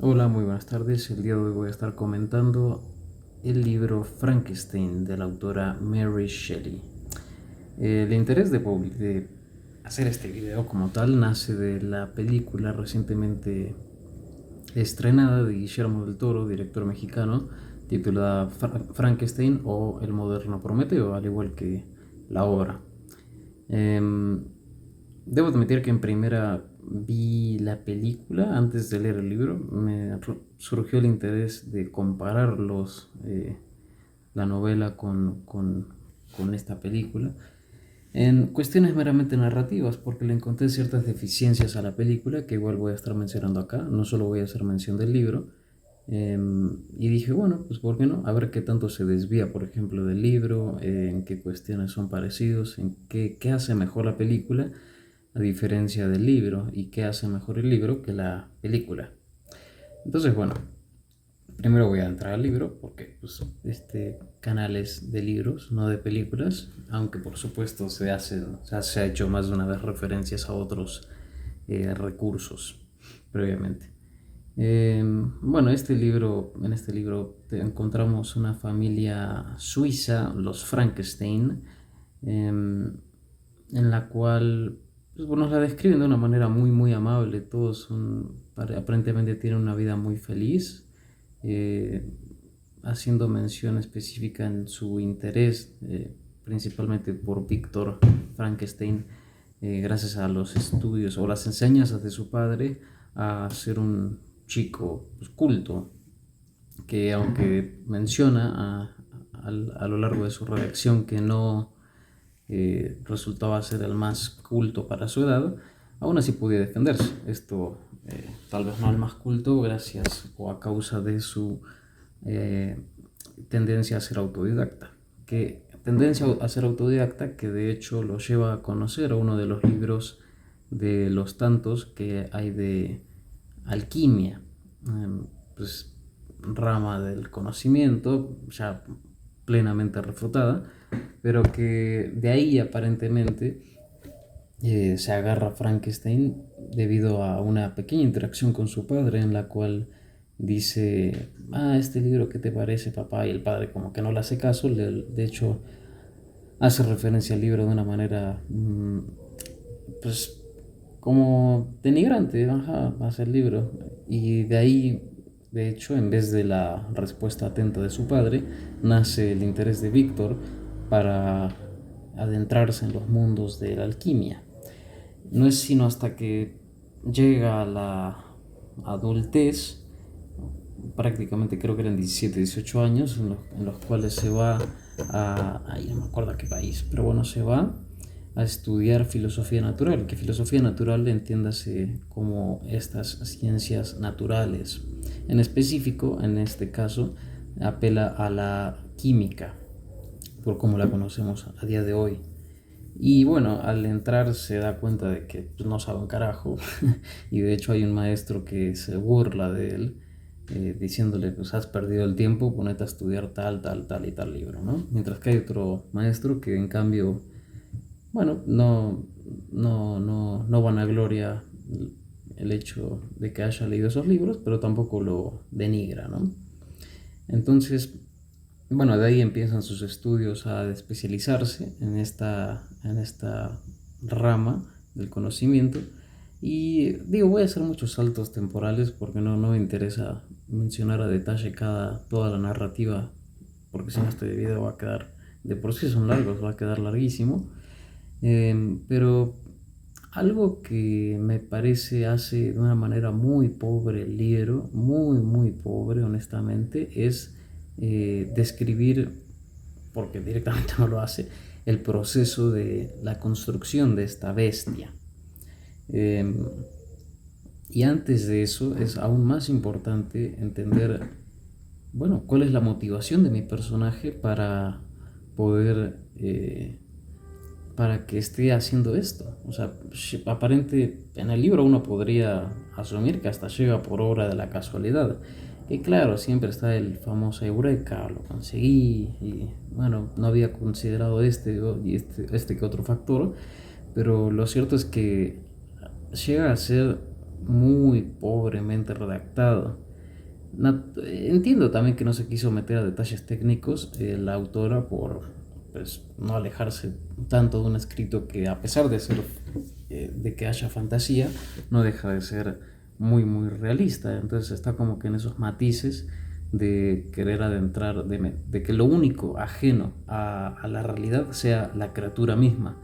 Hola, muy buenas tardes. El día de hoy voy a estar comentando el libro Frankenstein de la autora Mary Shelley. El interés de hacer este video como tal nace de la película recientemente estrenada de Guillermo del Toro, director mexicano, titulada Frankenstein o El moderno Prometeo, al igual que la obra. Em, Debo admitir que en primera vi la película antes de leer el libro. Me surgió el interés de comparar la novela con esta película en cuestiones meramente narrativas, porque le encontré ciertas deficiencias a la película que igual voy a estar mencionando acá. No solo voy a hacer mención del libro. Y dije, bueno, pues ¿por qué no? A ver qué tanto se desvía, por ejemplo, del libro, en qué cuestiones son parecidos, en qué hace mejor la película a diferencia del libro y qué hace mejor el libro que la película. Entonces, bueno, primero voy a entrar al libro porque pues, este canal es de libros, no de películas, aunque por supuesto se ha hecho más de una vez referencias a otros recursos previamente. Bueno, en este libro encontramos una familia suiza, los Frankenstein, en la cual pues, nos la describen de una manera muy amable. Aparentemente tienen una vida muy feliz, eh, haciendo mención específica en su interés, principalmente por Víctor Frankenstein, gracias a los estudios o las enseñanzas de su padre, a ser un chico pues, culto, que aunque menciona a lo largo de su redacción que no resultaba ser el más culto para su edad, aún así podía defenderse. Esto tal vez no el más culto gracias o a causa de su eh, tendencia a ser autodidacta. Que de hecho lo lleva a conocer a uno de los libros de los tantos que hay de alquimia, pues rama del conocimiento ya plenamente refutada, pero que de ahí aparentemente se agarra Frankenstein debido a una pequeña interacción con su padre en la cual dice, este libro, ¿qué te parece, papá? Y el padre como que no le hace caso, de hecho hace referencia al libro de una manera pues como denigrante, ajá, hacia el libro. Y de ahí, de hecho, en vez de la respuesta atenta de su padre, nace el interés de Víctor para adentrarse en los mundos de la alquimia. No es sino hasta que llega a la adultez, prácticamente creo que eran 17, 18 años, en los cuales se va ay, no me acuerdo a qué país, pero bueno, se va a estudiar filosofía natural, que filosofía natural entiéndase como estas ciencias naturales. En específico, en este caso, apela a la química, por como la conocemos a día de hoy. Y bueno, al entrar se da cuenta de que pues, no sabe un carajo. Y de hecho hay un maestro que se burla de él, diciéndole, pues has perdido el tiempo, ponete a estudiar tal y tal libro, ¿no? Mientras que hay otro maestro que en cambio, bueno, no vanagloria el hecho de que haya leído esos libros, pero tampoco lo denigra, ¿no? Entonces, bueno, de ahí empiezan sus estudios a especializarse en esta rama del conocimiento. Y digo, voy a hacer muchos saltos temporales porque no me interesa mencionar a detalle toda la narrativa, porque si no este video va a quedar, de por sí son largos, va a quedar larguísimo. Pero algo que me parece hace de una manera muy pobre el libro, muy pobre honestamente, es describir, porque directamente no lo hace, el proceso de la construcción de esta bestia. Eh, y antes de eso es aún más importante entender, bueno, cuál es la motivación de mi personaje poder para que esté haciendo esto. O sea, aparente en el libro uno podría asumir que hasta llega por obra de la casualidad. Y claro, siempre está el famoso Eureka, lo conseguí y bueno, no había considerado este que otro factor, pero lo cierto es que llega a ser muy pobremente redactado. Entiendo también que no se quiso meter a detalles técnicos la autora por pues, no alejarse tanto de un escrito que a pesar de ser de que haya fantasía, no deja de ser muy muy realista. Entonces está como que en esos matices de querer adentrar, de que lo único ajeno a la realidad sea la criatura misma.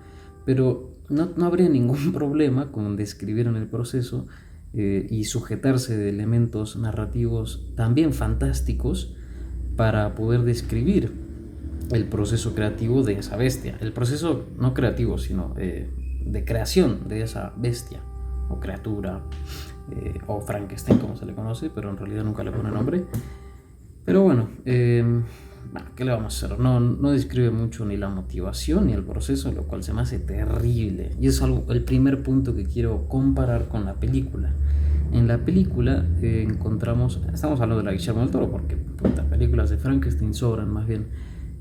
Pero no habría ningún problema con describir en el proceso y sujetarse de elementos narrativos también fantásticos para poder describir el proceso creativo de esa bestia. El proceso no creativo, sino de creación de esa bestia o criatura o Frankenstein como se le conoce, pero en realidad nunca le pone nombre. Pero bueno, ¿qué le vamos a hacer? No describe mucho ni la motivación ni el proceso, lo cual se me hace terrible. Y es algo, el primer punto que quiero comparar con la película. En la película estamos hablando de la Guillermo del Toro, porque puta, películas de Frankenstein sobran más bien.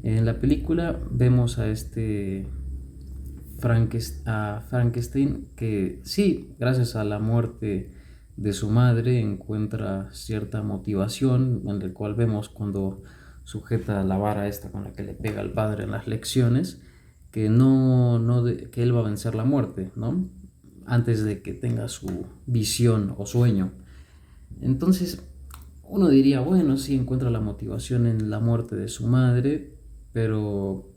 En la película vemos a a Frankenstein que sí, gracias a la muerte de su madre encuentra cierta motivación, en el cual vemos cuando sujeta la vara esta con la que le pega al padre en las lecciones, que que él va a vencer la muerte, ¿no? Antes de que tenga su visión o sueño. Entonces, uno diría, bueno, sí encuentra la motivación en la muerte de su madre, pero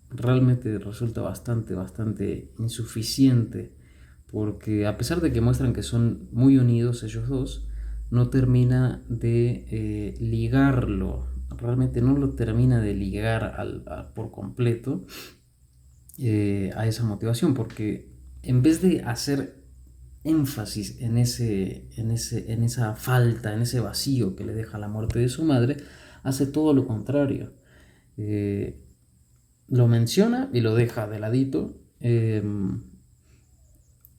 realmente resulta bastante insuficiente, porque a pesar de que muestran que son muy unidos ellos dos, no termina de ligarlo, realmente no lo termina de ligar por completo a esa motivación, porque en vez de hacer énfasis en esa falta, en ese vacío que le deja la muerte de su madre, hace todo lo contrario. Eh, lo menciona y lo deja de ladito.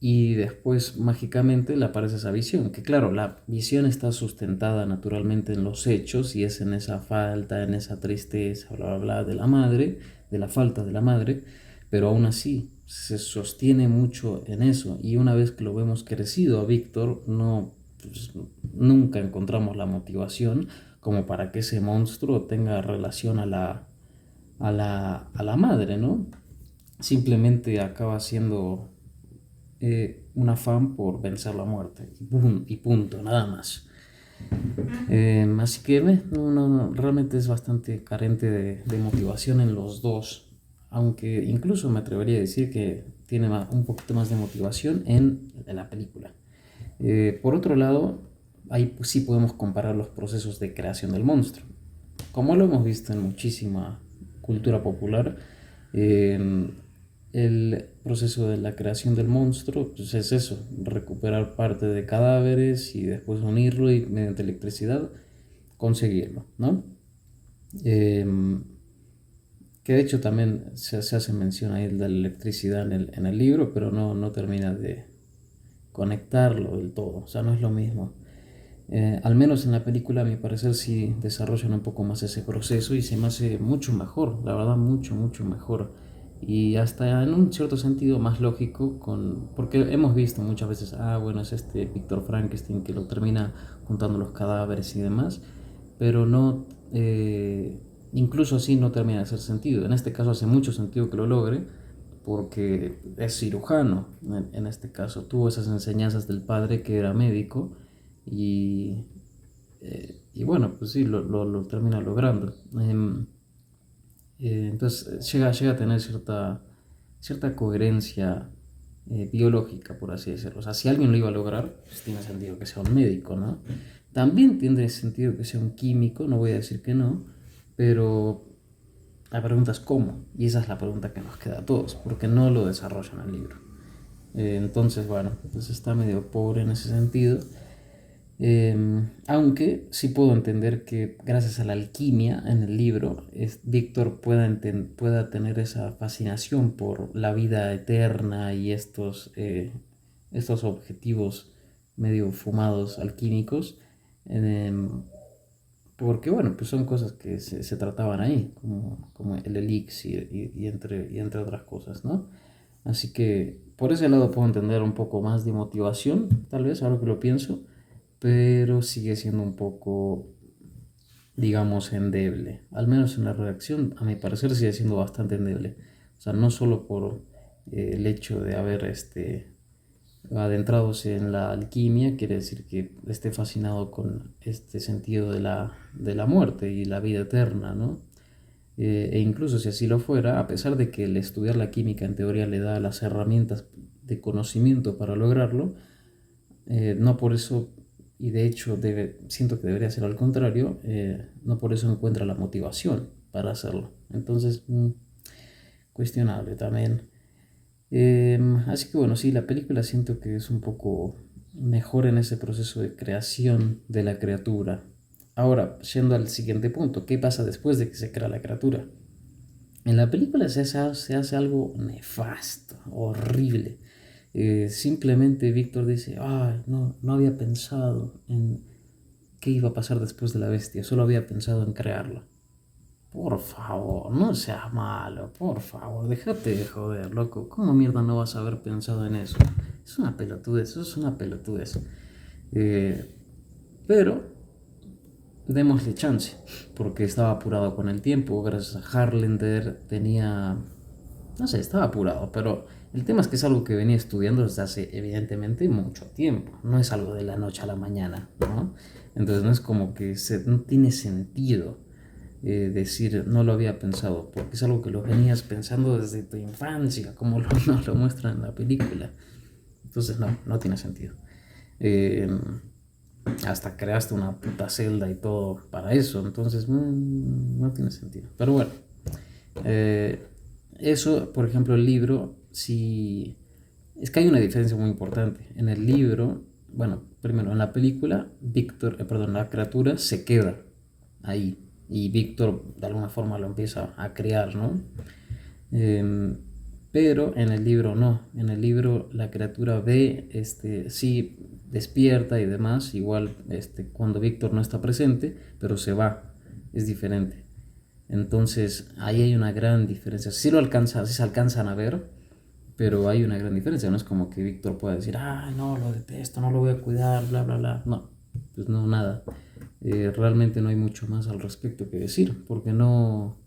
Y después mágicamente le aparece esa visión, que claro, la visión está sustentada naturalmente en los hechos y es en esa falta, en esa tristeza, bla, bla, bla, de la madre, de la falta de la madre, pero aún así se sostiene mucho en eso y una vez que lo vemos crecido a Víctor, no, pues, nunca encontramos la motivación como para que ese monstruo tenga relación a la madre, ¿no? Simplemente acaba siendo un afán por vencer la muerte y punto, nada más. Así que realmente es bastante carente de motivación en los dos, aunque incluso me atrevería a decir que tiene un poquito más de motivación en la película. Por otro lado, ahí pues, sí podemos comparar los procesos de creación del monstruo. Como lo hemos visto en muchísima cultura popular, el proceso de la creación del monstruo pues es eso, recuperar parte de cadáveres y después unirlo y mediante electricidad conseguirlo, ¿no? Em, que de hecho también se hace mención ahí de la electricidad en el libro, pero no termina de conectarlo del todo, o sea, no es lo mismo. Al menos en la película, a mi parecer, sí desarrollan un poco más ese proceso y se me hace mucho mejor, la verdad, mucho mejor. Y hasta en un cierto sentido más lógico, porque hemos visto muchas veces, bueno, es este Víctor Frankenstein que lo termina juntando los cadáveres y demás, pero incluso así no termina de hacer sentido. En este caso hace mucho sentido que lo logre, porque es cirujano, en este caso, tuvo esas enseñanzas del padre que era médico y, y bueno, pues sí, lo termina logrando. Entonces llega a tener cierta coherencia biológica, por así decirlo. O sea, si alguien lo iba a lograr, pues tiene sentido que sea un médico, ¿no? También tiene sentido que sea un químico, no voy a decir que no, pero la pregunta es cómo, y esa es la pregunta que nos queda a todos, porque no lo desarrollan en el libro. Entonces, bueno, pues está medio pobre en ese sentido. Aunque sí puedo entender que gracias a la alquimia en el libro, Víctor pueda tener esa fascinación por la vida eterna y estos objetivos medio fumados alquímicos, em, porque bueno, pues son cosas que se trataban ahí, como el elixir y entre otras cosas, ¿no? Así que por ese lado puedo entender un poco más de motivación, tal vez, ahora que lo pienso, pero sigue siendo un poco, digamos, endeble. Al menos en la redacción, a mi parecer, sigue siendo bastante endeble. O sea, no solo por el hecho de haber adentrados en la alquimia, quiere decir que esté fascinado con este sentido de la muerte y la vida eterna, ¿no? E incluso si así lo fuera, a pesar de que el estudiar la química en teoría le da las herramientas de conocimiento para lograrlo, no por eso, y de hecho siento que debería ser al contrario, no por eso encuentra la motivación para hacerlo. Entonces, cuestionable también. Así que bueno, sí, la película siento que es un poco mejor en ese proceso de creación de la criatura. Ahora, yendo al siguiente punto, ¿qué pasa después de que se crea la criatura? En la película se hace algo nefasto, horrible. Simplemente Víctor dice, ay, no, no había pensado en qué iba a pasar después de la bestia, solo había pensado en crearla. Por favor, no seas malo, por favor, déjate de joder, loco. ¿Cómo mierda no vas a haber pensado en eso? Es una pelotudez, eso es una pelotudez. Eh, pero démosle chance, porque estaba apurado con el tiempo. Gracias a Harlander tenía, no sé, estaba apurado, pero el tema es que es algo que venía estudiando desde hace evidentemente mucho tiempo. No es algo de la noche a la mañana, ¿no? Entonces no es como que no tiene sentido decir no lo había pensado, porque es algo que lo venías pensando desde tu infancia, como nos lo muestra en la película. Entonces no, no tiene sentido. Eh, Hasta creaste una puta celda y todo para eso, entonces no tiene sentido. Pero bueno, eh, eso, por ejemplo, el libro, sí, es que hay una diferencia muy importante. En el libro, bueno, primero en la película, Víctor, perdón, la criatura se queda ahí y Víctor de alguna forma lo empieza a crear, ¿no? Em, pero en el libro no, en el libro la criatura ve, sí, despierta y demás, igual cuando Víctor no está presente, pero se va, es diferente. Entonces ahí hay una gran diferencia. Sí se alcanzan a ver, pero hay una gran diferencia. No es como que Víctor pueda decir, ah, no, lo detesto, no lo voy a cuidar, bla, bla, bla. No, pues no, nada. Realmente no hay mucho más al respecto que decir, porque no,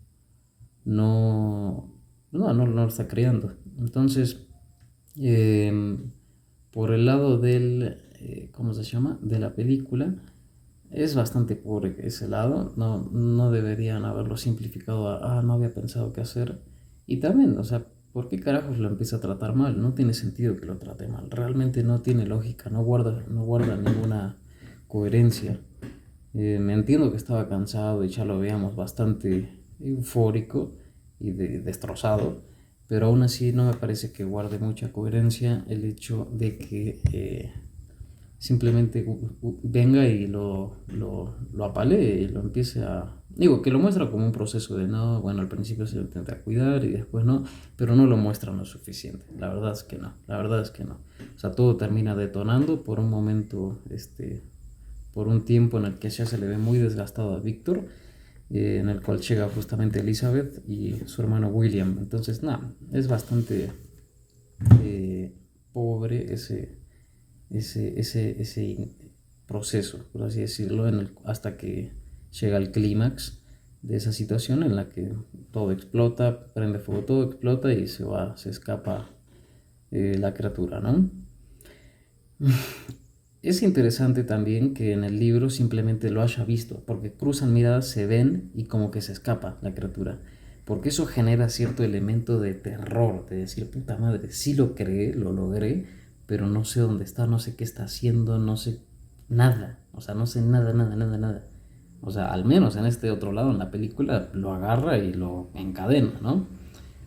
no lo está creando. Entonces, eh, por el lado ¿cómo se llama? De la película, es bastante pobre ese lado. No, no deberían haberlo simplificado a, no había pensado qué hacer. Y también, o sea, ¿por qué carajos lo empieza a tratar mal? No tiene sentido que lo trate mal. Realmente no tiene lógica, no guarda ninguna coherencia. Me entiendo que estaba cansado y ya lo veíamos bastante eufórico y destrozado, pero aún así no me parece que guarde mucha coherencia el hecho de que simplemente venga y lo apale y lo empiece a... Digo, que lo muestra como un proceso de no, bueno, al principio se lo intenta cuidar y después no, pero no lo muestra lo suficiente. La verdad es que no, la verdad es que no. O sea, todo termina detonando por un momento, por un tiempo en el que ya se le ve muy desgastado a Víctor, en el cual llega justamente Elizabeth y su hermano William. Entonces, nada, es bastante pobre ese proceso, por así decirlo, hasta que llega el clímax de esa situación en la que todo explota, prende fuego, todo explota y se escapa la criatura, ¿no? Es interesante también que en el libro simplemente lo haya visto, porque cruzan miradas, se ven y como que se escapa la criatura. Porque eso genera cierto elemento de terror, de decir, puta madre, sí lo creé, lo logré, pero no sé dónde está, no sé qué está haciendo, no sé nada. O sea, no sé nada, nada, nada, nada. O sea, al menos en este otro lado, en la película, lo agarra y lo encadena, ¿no?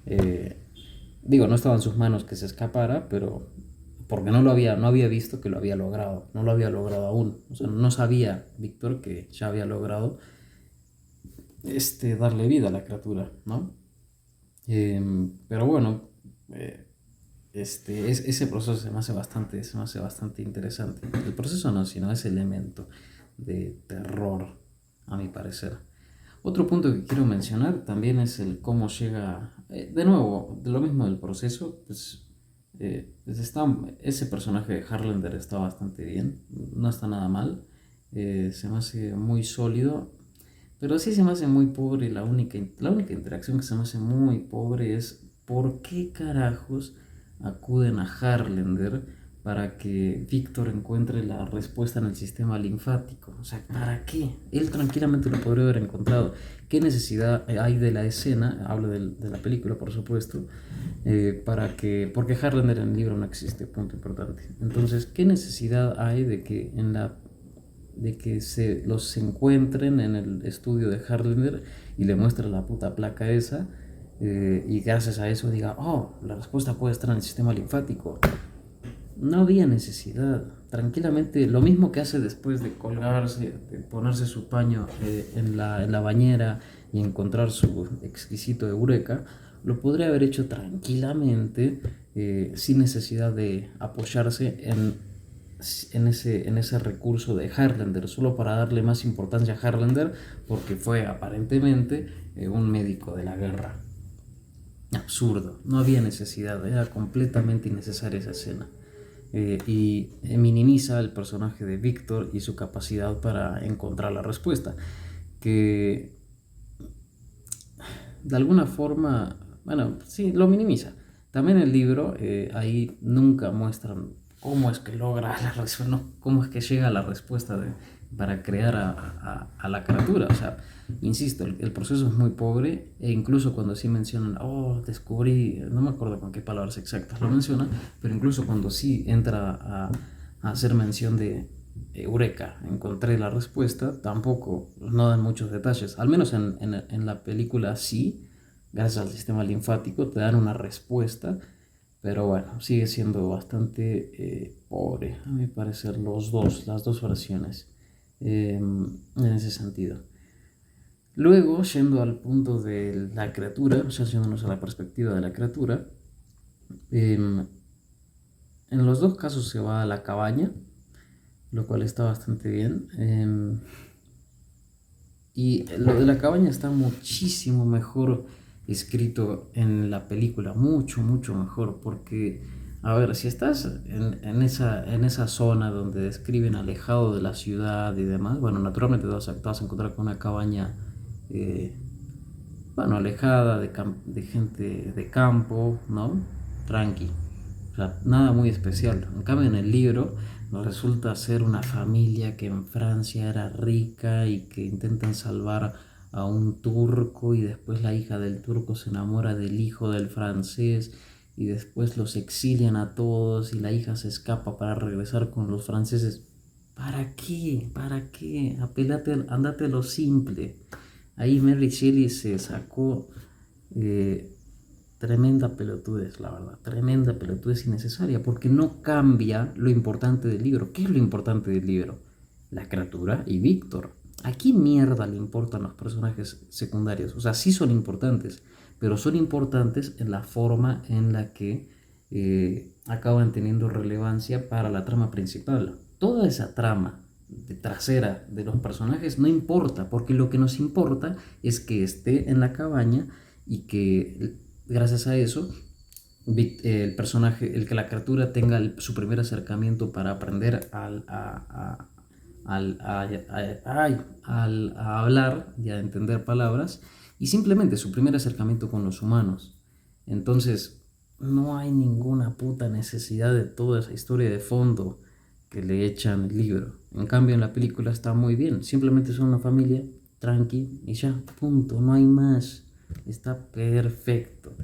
Eh, Digo, no estaba en sus manos que se escapara, pero porque no había visto que lo había logrado, no lo había logrado aún. O sea, no sabía Víctor que ya había logrado darle vida a la criatura, ¿no? Pero bueno, ese proceso se me hace bastante interesante. El proceso no, sino ese elemento de terror, a mi parecer. Otro punto que quiero mencionar también es el cómo llega, de nuevo, de lo mismo del proceso, pues ese personaje de Harlander está bastante bien, no está nada mal, se me hace muy sólido, pero sí se me hace muy pobre. La única interacción que se me hace muy pobre es por qué carajos acuden a Harlander para que Víctor encuentre la respuesta en el sistema linfático. O sea, ¿para qué? Él tranquilamente lo podría haber encontrado. ¿Qué necesidad hay de la escena? Hablo de la película, por supuesto, porque Harlander en el libro no existe, punto importante. Entonces, ¿qué necesidad hay de que los encuentren en el estudio de Harlander y le muestren la puta placa esa, y gracias a eso diga, oh, la respuesta puede estar en el sistema linfático? No había necesidad. Tranquilamente, lo mismo que hace después de colgarse, de ponerse su paño en la bañera y encontrar su exquisito eureka, lo podría haber hecho tranquilamente, sin necesidad de apoyarse en ese recurso de Harlander, solo para darle más importancia a Harlander, porque fue aparentemente un médico de la guerra. Absurdo, no había necesidad, era completamente innecesaria esa escena. Y minimiza el personaje de Víctor y su capacidad para encontrar la respuesta, que de alguna forma, bueno, sí, lo minimiza. También el libro, ahí nunca muestran cómo es que logra la respuesta, no, cómo es que llega a la respuesta para crear a la criatura. O sea, insisto, el proceso es muy pobre, e incluso cuando sí mencionan, oh, descubrí, no me acuerdo con qué palabras exactas lo menciona, pero incluso cuando sí entra a hacer mención de Eureka, encontré la respuesta, tampoco no dan muchos detalles. Al menos en la película sí, gracias al sistema linfático te dan una respuesta, pero bueno, sigue siendo bastante pobre, a mi parecer, las dos versiones, en ese sentido. Luego, yendo al punto de la criatura, o sea, yéndonos a la perspectiva de la criatura, em, en los dos casos se va a la cabaña, lo cual está bastante bien. Y lo de la cabaña está muchísimo mejor escrito en la película, mucho, mucho mejor, porque, a ver, si estás en esa zona donde describen alejado de la ciudad y demás, bueno, naturalmente te vas a encontrar con una cabaña, eh, bueno, alejada de gente de campo, ¿no? Tranqui. O sea, nada muy especial. En cambio, en el libro nos resulta ser una familia que en Francia era rica y que intentan salvar a un turco, y después la hija del turco se enamora del hijo del francés y después los exilian a todos y la hija se escapa para regresar con los franceses. ¿Para qué? ¿Para qué? Andate a lo simple. Ahí Mary Shelley se sacó, eh, tremenda pelotudez, la verdad, tremenda pelotudez innecesaria, porque no cambia lo importante del libro. ¿Qué es lo importante del libro? La criatura y Víctor. ¿A qué mierda le importan los personajes secundarios? O sea, sí son importantes, pero son importantes en la forma en la que acaban teniendo relevancia para la trama principal. Toda esa trama trasera de los personajes no importa, porque lo que nos importa es que esté en la cabaña y que gracias a eso el personaje, el que la criatura tenga su primer acercamiento para aprender a hablar y a entender palabras, y simplemente su primer acercamiento con los humanos. Entonces, no hay ninguna puta necesidad de toda esa historia de fondo que le echan el libro. En cambio, en la película está muy bien. Simplemente son una familia tranqui y ya, punto. No hay más. Está perfecto.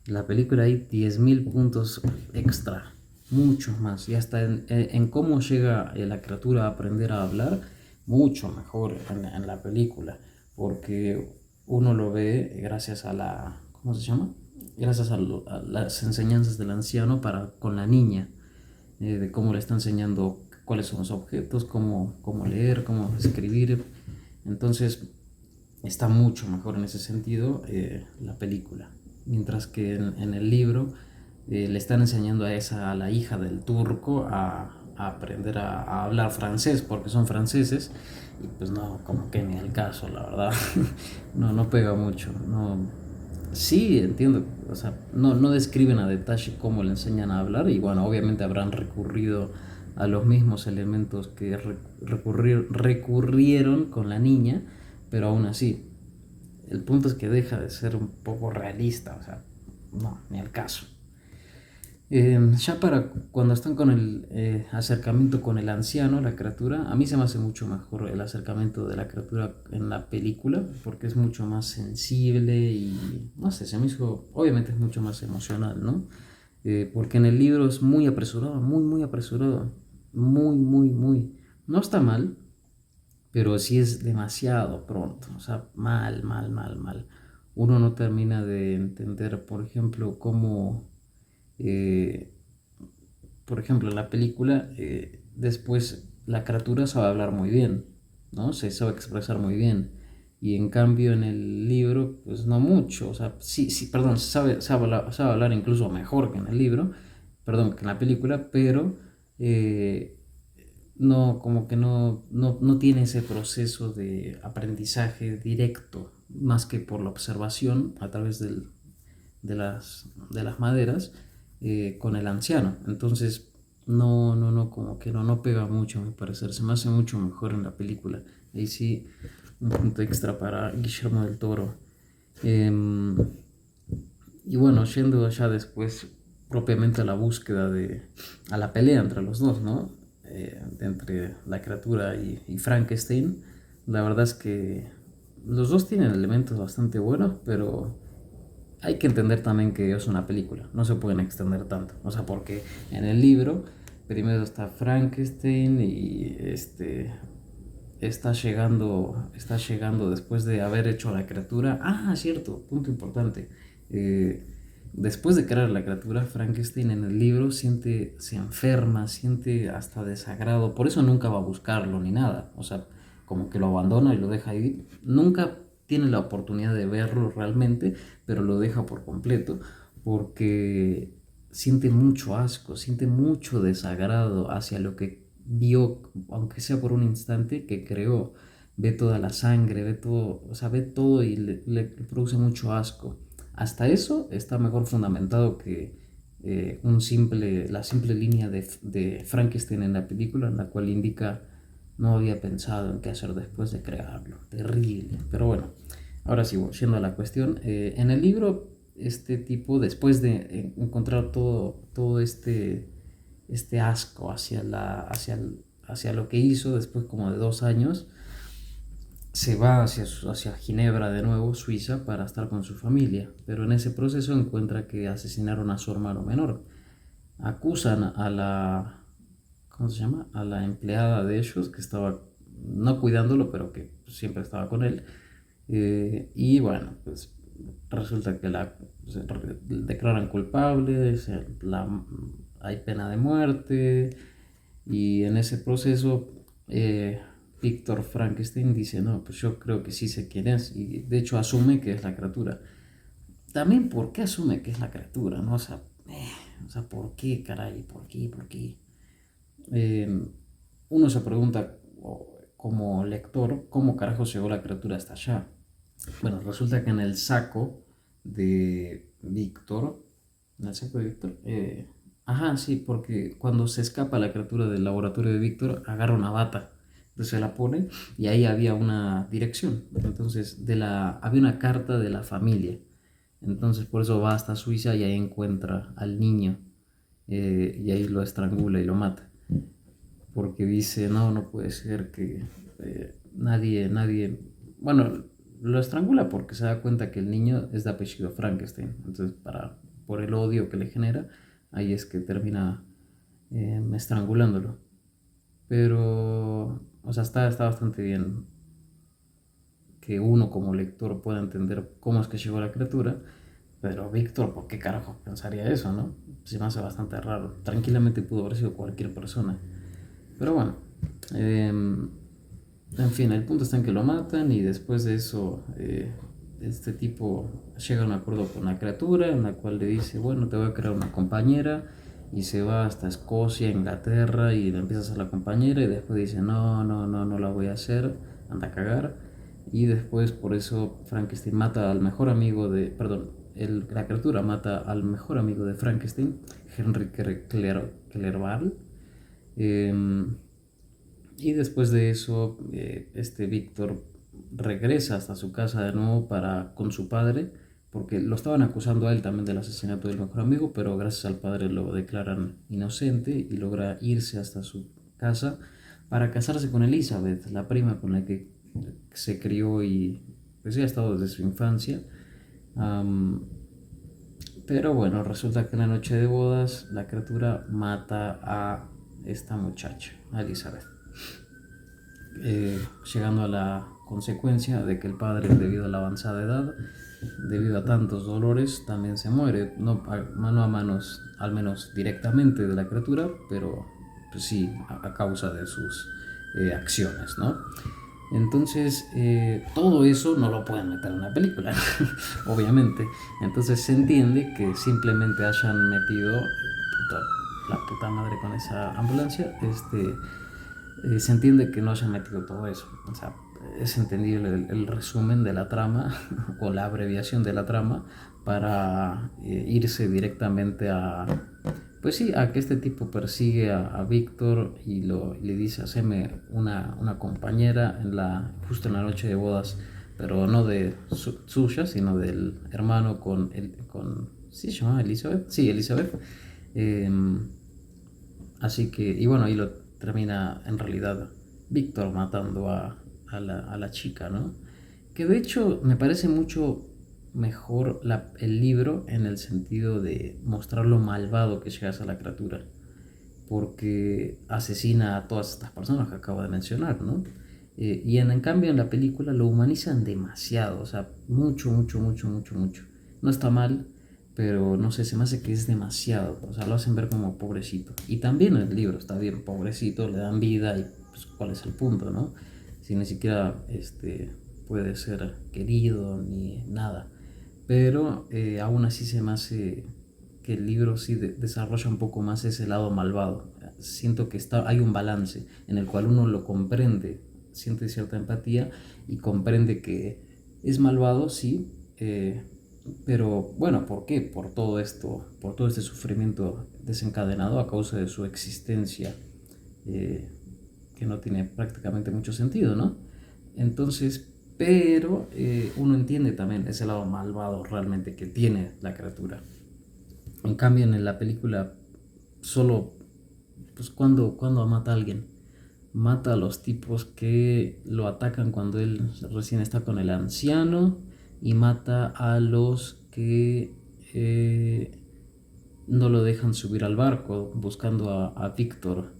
En la película hay 10.000 puntos extra. Muchos más. Y hasta en cómo llega la criatura a aprender a hablar, mucho mejor en la película. Porque uno lo ve gracias a la... ¿Cómo se llama? Gracias a las enseñanzas del anciano con la niña, de cómo le está enseñando cuáles son los objetos, cómo leer, cómo escribir. Entonces está mucho mejor en ese sentido, la película. Mientras que en el libro, le están enseñando a la hija del turco a aprender a hablar francés porque son franceses, y pues no, como que ni al caso, la verdad. No, no pega mucho, no. Sí, entiendo. O sea, no describen a detalle cómo le enseñan a hablar y bueno, obviamente habrán recurrido a los mismos elementos que recurrieron con la niña, pero aún así, el punto es que deja de ser un poco realista, o sea, no, ni al caso. Ya para cuando están con el acercamiento con el anciano, la criatura, a mí se me hace mucho mejor el acercamiento de la criatura en la película, porque es mucho más sensible y no sé, se me hizo, obviamente es mucho más emocional, ¿no? Porque en el libro es muy apresurado, muy apresurado, muy. No está mal, pero sí es demasiado pronto, o sea, mal. Uno no termina de entender, por ejemplo, cómo... eh, por ejemplo, en la película, después la criatura sabe hablar muy bien, ¿no? Se sabe expresar muy bien. Y en cambio en el libro, pues no mucho. O sea, sí, perdón, sabe hablar incluso mejor que en el libro, perdón, que en la película, pero eh, no, como que no tiene ese proceso de aprendizaje directo, más que por la observación a través de las maderas con el anciano. Entonces, no, como que no pega mucho, a mi parecer. Se me hace mucho mejor en la película. Ahí sí, un punto extra para Guillermo del Toro. Em, y bueno, yendo ya después propiamente a la búsqueda a la pelea entre los dos, ¿no? Entre la criatura y Frankenstein. La verdad es que los dos tienen elementos bastante buenos, pero hay que entender también que es una película, no se pueden extender tanto. O sea, porque en el libro primero está Frankenstein y está llegando después de haber hecho a la criatura. Ah, cierto, punto importante. Eh, Después de crear la criatura, Frankenstein en el libro se enferma, siente hasta desagrado. Por eso nunca va a buscarlo ni nada. O sea, como que lo abandona y lo deja ahí. Nunca tiene la oportunidad de verlo realmente, pero lo deja por completo porque siente mucho asco, siente mucho desagrado hacia lo que vio, aunque sea por un instante, que creó. Ve toda la sangre, ve todo, o sea, ve todo y le produce mucho asco. Hasta eso está mejor fundamentado que la simple línea de Frankenstein en la película, en la cual indica no había pensado en qué hacer después de crearlo. Terrible. Pero bueno, ahora sí, yendo a la cuestión. En el libro, este tipo, después de encontrar todo este asco hacia lo que hizo, después como de 2 años, se va hacia Ginebra de nuevo, Suiza, para estar con su familia, pero en ese proceso encuentra que asesinaron a su hermano menor. Acusan a la, ¿cómo se llama? A la empleada de ellos, que estaba no cuidándolo, pero que siempre estaba con él. Y bueno, pues resulta que se declaran culpable, hay pena de muerte, y en ese proceso Víctor Frankenstein dice, no, pues yo creo que sí sé quién es, y de hecho asume que es la criatura. También, ¿por qué asume que es la criatura? ¿No? O sea, ¿por qué, caray? ¿Por qué? Eh, Uno se pregunta, como lector, ¿cómo carajo llegó la criatura hasta allá? Bueno, resulta que en el saco de Víctor, en el saco de Víctor, ajá, sí, porque cuando se escapa la criatura del laboratorio de Víctor, agarra una bata, entonces se la pone y ahí había una dirección, entonces había una carta de la familia, entonces por eso va hasta Suiza y ahí encuentra al niño y ahí lo estrangula y lo mata, porque dice, no puede ser que nadie, bueno, lo estrangula porque se da cuenta que el niño es de apellido Frankenstein, entonces por el odio que le genera, ahí es que termina estrangulándolo. Pero, o sea, está bastante bien que uno como lector pueda entender cómo es que llegó la criatura, pero Víctor, ¿por qué carajo pensaría eso, no? Se me hace bastante raro. Tranquilamente pudo haber sido cualquier persona. Pero bueno, en fin, el punto está en que lo matan y después de eso este tipo llega a un acuerdo con la criatura en la cual le dice, bueno, te voy a crear una compañera y se va hasta Escocia, Inglaterra y le empieza a hacer la compañera y después dice, no la voy a hacer, anda a cagar. Y después por eso Frankenstein mata al mejor amigo perdón, la criatura mata al mejor amigo de Frankenstein, Henry Clerval. Y después de eso, Víctor regresa hasta su casa de nuevo con su padre, porque lo estaban acusando a él también del asesinato del mejor amigo, pero gracias al padre lo declaran inocente y logra irse hasta su casa para casarse con Elizabeth, la prima con la que se crió y pues ha estado desde su infancia. Pero bueno, resulta que en la noche de bodas la criatura mata a esta muchacha, a Elizabeth, llegando a la consecuencia de que el padre, debido a la avanzada edad, debido a tantos dolores, también se muere, no mano a manos, al menos directamente de la criatura, pero pues sí a causa de sus acciones, ¿no? Entonces, todo eso no lo pueden meter en una película, obviamente. Entonces se entiende que simplemente hayan metido la puta madre con esa ambulancia. Se entiende que no hayan metido todo eso. O sea, es entendible el resumen de la trama o la abreviación de la trama para irse directamente a, pues sí, a que este tipo persigue a Víctor y le dice: haceme una compañera justo en la noche de bodas, pero no de suya, sino del hermano ¿sí se llama Elizabeth? Sí, Elizabeth. Así que, y bueno, ahí lo termina en realidad Víctor matando a la chica, ¿no? Que de hecho me parece mucho mejor el libro en el sentido de mostrar lo malvado que llega a ser la criatura, porque asesina a todas estas personas que acabo de mencionar, ¿no? Y en cambio en la película lo humanizan demasiado, o sea, mucho, mucho, mucho, mucho, mucho. No está mal, pero no sé, se me hace que es demasiado, o sea, lo hacen ver como pobrecito. Y también el libro está bien, pobrecito, le dan vida y pues cuál es el punto, ¿no? Si ni siquiera puede ser querido ni nada. Pero aún así se me hace que el libro sí desarrolla un poco más ese lado malvado. Siento que hay un balance en el cual uno lo comprende, siente cierta empatía y comprende que es malvado, sí, pero bueno, ¿por qué? Por todo esto, por todo este sufrimiento desencadenado a causa de su existencia, que no tiene prácticamente mucho sentido, ¿no? Entonces, pero uno entiende también ese lado malvado realmente que tiene la criatura. En cambio, en la película, solo, pues cuando mata a alguien, mata a los tipos que lo atacan cuando él recién está con el anciano, y mata a los que no lo dejan subir al barco buscando a Víctor.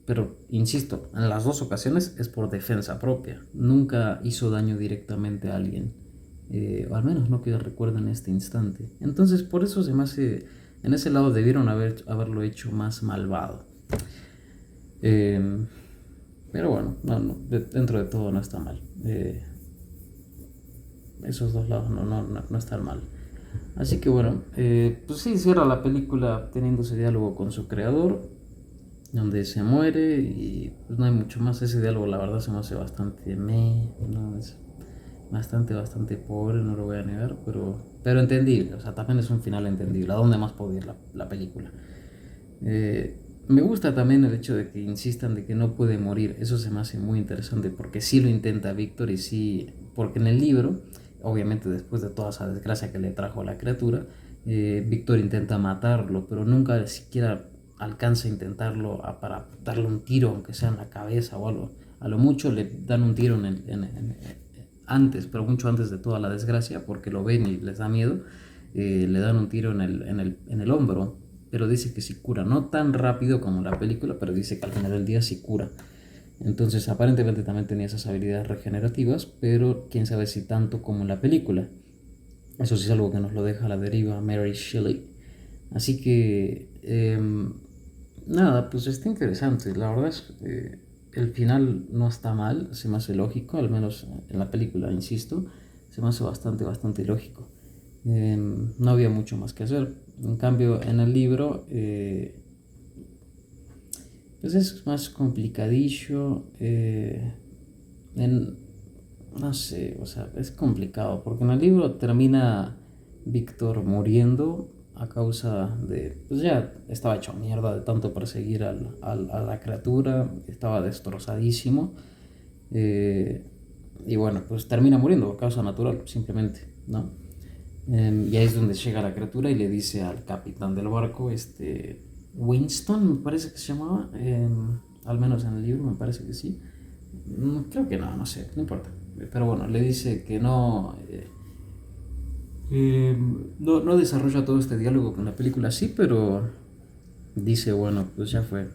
Pero insisto, en las dos ocasiones es por defensa propia. Nunca hizo daño directamente a alguien. O al menos no que recuerdo en este instante. Entonces por eso se me hace, en ese lado debieron haberlo hecho más malvado. Pero bueno, dentro de todo no está mal. Esos dos lados no están mal. Así que bueno, pues sí, cierra la película teniendo ese diálogo con su creador, donde se muere y pues no hay mucho más. Ese diálogo la verdad se me hace bastante no, es bastante pobre, no lo voy a negar, pero entendible. O sea, también es un final entendible. ¿A dónde más puede ir la película? Me gusta también el hecho de que insistan de que no puede morir. Eso se me hace muy interesante, porque sí lo intenta Víctor y sí, porque en el libro, obviamente después de toda esa desgracia que le trajo a la criatura, Víctor intenta matarlo, pero nunca siquiera alcanza a intentarlo para darle un tiro, aunque sea en la cabeza o algo. A lo mucho le dan un tiro antes, pero mucho antes de toda la desgracia, porque lo ven y les da miedo. Le dan un tiro en el hombro, pero dice que sí cura, no tan rápido como la película, pero dice que al final del día sí cura. Entonces aparentemente también tenía esas habilidades regenerativas, pero quién sabe si tanto como en la película. Eso sí es algo que nos lo deja a la deriva Mary Shelley. Así que nada, pues está interesante. La verdad es que el final no está mal, se me hace lógico, al menos en la película, insisto, se me hace bastante lógico. No había mucho más que hacer. En cambio, en el libro, pues es más complicadillo. No sé, o sea, es complicado, porque en el libro termina Víctor muriendo a causa de, pues ya estaba hecho mierda de tanto perseguir a la criatura, estaba destrozadísimo. eh, y bueno, pues termina muriendo a causa natural, simplemente, ¿no? Y ahí es donde llega la criatura y le dice al capitán del barco, Winston, me parece que se llamaba, al menos en el libro me parece que sí. Creo que no, no sé, no importa. Pero bueno, le dice que no, no desarrolla todo este diálogo con la película, sí, pero dice, bueno, pues ya fue.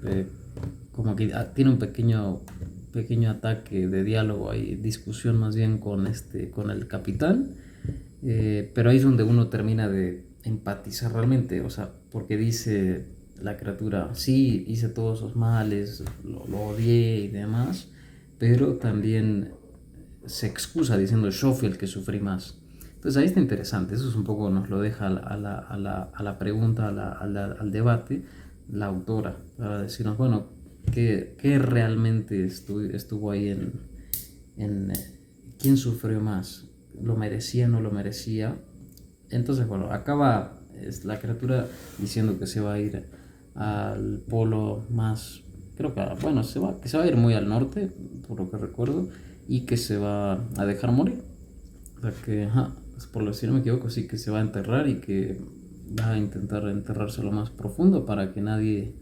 Como que tiene un pequeño ataque de diálogo y discusión más bien con el capitán. Pero ahí es donde uno termina de empatizar realmente, o sea, porque dice la criatura, sí, hice todos esos males, lo odié y demás, pero también se excusa diciendo yo fui el que sufrí más. Entonces ahí está interesante, eso es un poco, nos lo deja a la pregunta, al debate, la autora, para decirnos, bueno, ¿qué realmente estuvo ahí quién sufrió más? ¿Lo merecía o no lo merecía? Entonces, bueno, acaba la criatura diciendo que se va a ir al polo más, creo que, bueno, que se va a ir muy al norte, por lo que recuerdo, y que se va a dejar morir. O sea que, por lo si no me equivoco, sí que se va a enterrar y que va a intentar enterrarse lo más profundo para que nadie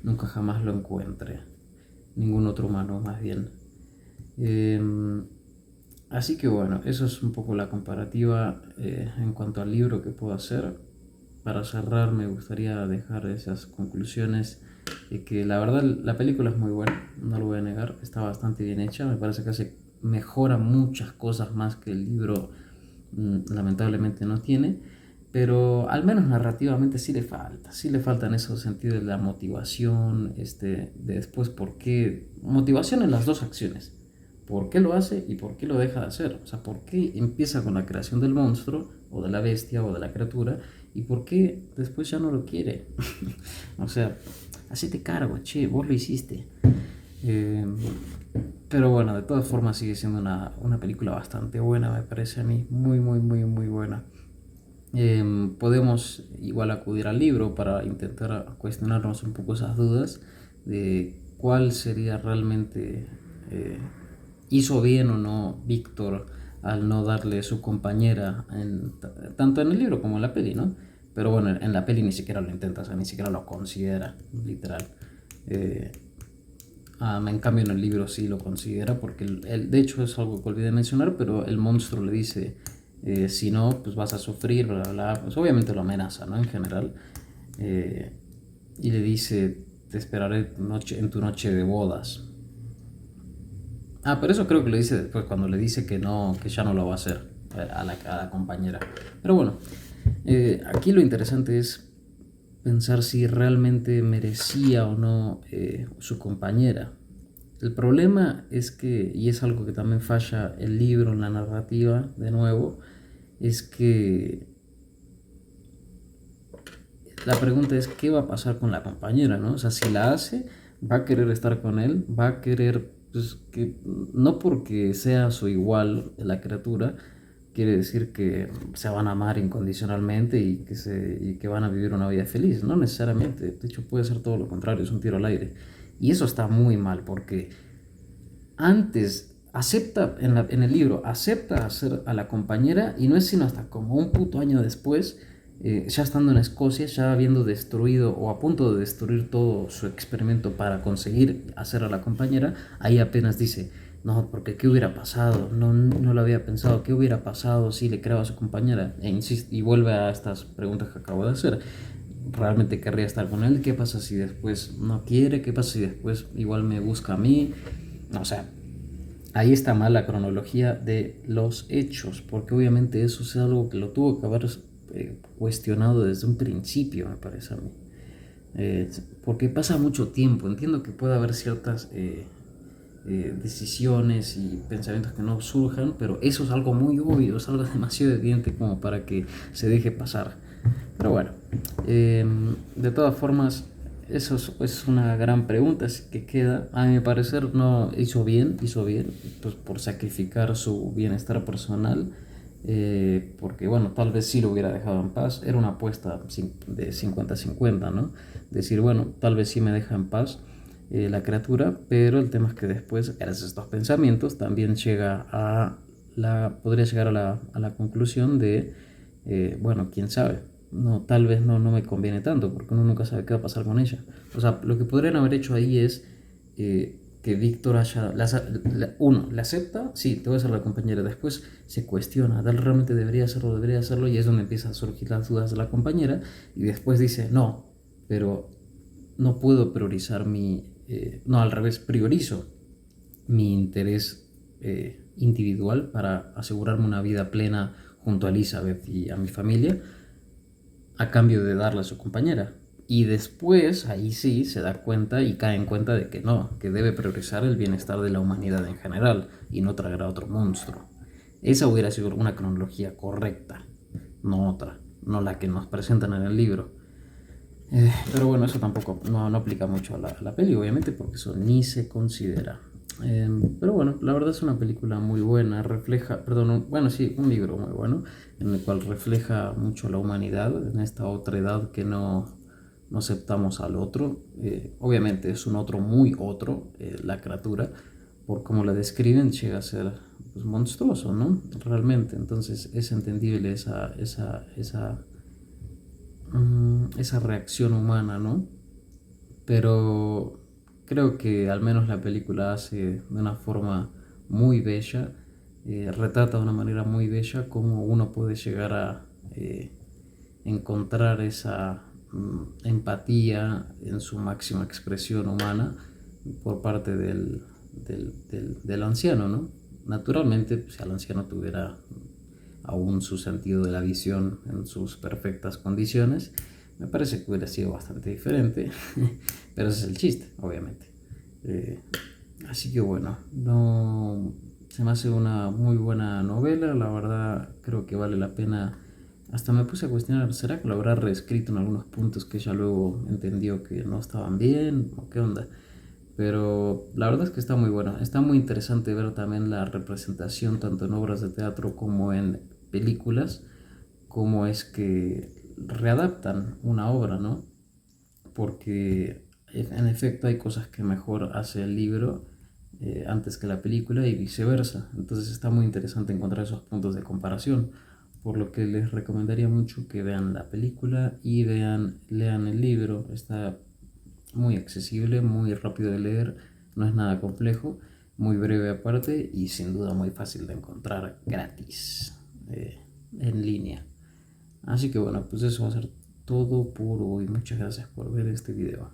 nunca jamás lo encuentre. Ningún otro humano, más bien. Así que bueno, eso es un poco la comparativa en cuanto al libro que puedo hacer. Para cerrar me gustaría dejar esas conclusiones de que la verdad la película es muy buena, no lo voy a negar, está bastante bien hecha, me parece que mejora muchas cosas más que el libro lamentablemente no tiene, pero al menos narrativamente sí le faltan esos sentidos de la motivación, de después por qué, motivación en las dos acciones, por qué lo hace y por qué lo deja de hacer, o sea, por qué empieza con la creación del monstruo o de la bestia o de la criatura y por qué después ya no lo quiere. O sea, hacete cargo, che, vos lo hiciste. Eh, pero bueno, de todas formas sigue siendo una película bastante buena, me parece a mí, muy, muy, muy, muy buena. Podemos igual acudir al libro para intentar cuestionarnos un poco esas dudas de cuál sería realmente, hizo bien o no Víctor al no darle su compañera, tanto en el libro como en la peli, ¿no? Pero bueno, en la peli ni siquiera lo intenta, o sea, ni siquiera lo considera, literal. Eh, en cambio en el libro sí lo considera porque de hecho es algo que olvidé mencionar, pero el monstruo le dice, si no, pues vas a sufrir, bla, bla, bla. Pues obviamente lo amenaza, ¿no? En general. Eh, y le dice, te esperaré en tu noche de bodas. Pero eso creo que lo dice después, cuando le dice que no, que ya no lo va a hacer a la compañera. Pero bueno, aquí lo interesante es pensar si realmente merecía o no su compañera. El problema es que, y es algo que también falla el libro en la narrativa, de nuevo, es que la pregunta es qué va a pasar con la compañera, ¿no? O sea, si la hace, va a querer estar con él, va a querer, pues, que no porque sea su igual la criatura, quiere decir que se van a amar incondicionalmente y que van a vivir una vida feliz, no necesariamente, de hecho puede ser todo lo contrario, es un tiro al aire. Y eso está muy mal porque antes acepta, en el libro, acepta hacer a la compañera y no es sino hasta como un puto año después, ya estando en Escocia, ya habiendo destruido o a punto de destruir todo su experimento para conseguir hacer a la compañera, ahí apenas dice, no, porque ¿qué hubiera pasado? No lo había pensado, ¿qué hubiera pasado si le creaba a su compañera? Y vuelve a estas preguntas que acabo de hacer. ¿Realmente querría estar con él? ¿Qué pasa si después no quiere? ¿Qué pasa si después igual me busca a mí? O sea, ahí está mal la cronología de los hechos, porque obviamente eso es algo que lo tuvo que haber cuestionado desde un principio, me parece a mí. Porque pasa mucho tiempo, entiendo que puede haber ciertas decisiones y pensamientos que no surjan, pero eso es algo muy obvio, es algo demasiado evidente como para que se deje pasar. Pero bueno, de todas formas, eso es una gran pregunta que queda. A mi parecer no hizo bien, pues por sacrificar su bienestar personal porque bueno, tal vez sí lo hubiera dejado en paz. Era una apuesta de 50-50, ¿no? Decir, bueno, tal vez sí me deja en paz la criatura, pero el tema es que después, gracias a estos pensamientos, también podría llegar a la conclusión de, bueno, quién sabe, no, tal vez no me conviene tanto, porque uno nunca sabe qué va a pasar con ella. O sea, lo que podrían haber hecho ahí es que Víctor uno, la acepta, sí, te voy a ser la compañera, después se cuestiona, realmente debería hacerlo, y es donde empiezan a surgir las dudas de la compañera, y después dice, no, pero no puedo priorizar no, al revés, priorizo mi interés individual para asegurarme una vida plena junto a Elizabeth y a mi familia, a cambio de darle a su compañera. Y después, ahí sí, se da cuenta y cae en cuenta de que no, que debe priorizar el bienestar de la humanidad en general y no traer a otro monstruo. Esa hubiera sido una cronología correcta, no otra, no la que nos presentan en el libro. Pero bueno, eso tampoco no aplica mucho a la peli, obviamente, porque eso ni se considera. Pero bueno, la verdad es una película muy buena, refleja, perdón, bueno, sí, un libro muy bueno, en el cual refleja mucho la humanidad en esta otra edad que no aceptamos al otro. Obviamente es un otro muy otro, la criatura, por cómo la describen, llega a ser pues, monstruoso, ¿no? Realmente, entonces es entendible esa reacción humana, ¿no? Pero creo que al menos la película hace de una forma muy bella, retrata de una manera muy bella cómo uno puede llegar a encontrar esa empatía en su máxima expresión humana por parte del anciano, ¿no? Naturalmente, si el anciano tuviera aún su sentido de la visión en sus perfectas condiciones, me parece que hubiera sido bastante diferente, pero ese es el chiste, obviamente. Eh, Así que bueno, no, se me hace una muy buena novela, la verdad creo que vale la pena. Hasta me puse a cuestionar, ¿será que lo habrá reescrito en algunos puntos que ella luego entendió que no estaban bien o qué onda? Pero la verdad es que está muy bueno. Está muy interesante ver también la representación tanto en obras de teatro como en películas, cómo es que readaptan una obra, ¿no? Porque en efecto hay cosas que mejor hace el libro antes que la película y viceversa. Entonces está muy interesante encontrar esos puntos de comparación, por lo que les recomendaría mucho que vean la película y lean el libro. Está muy accesible, muy rápido de leer, no es nada complejo, muy breve aparte y sin duda muy fácil de encontrar gratis en línea. Así que bueno, pues eso va a ser todo por hoy. Muchas gracias por ver este video.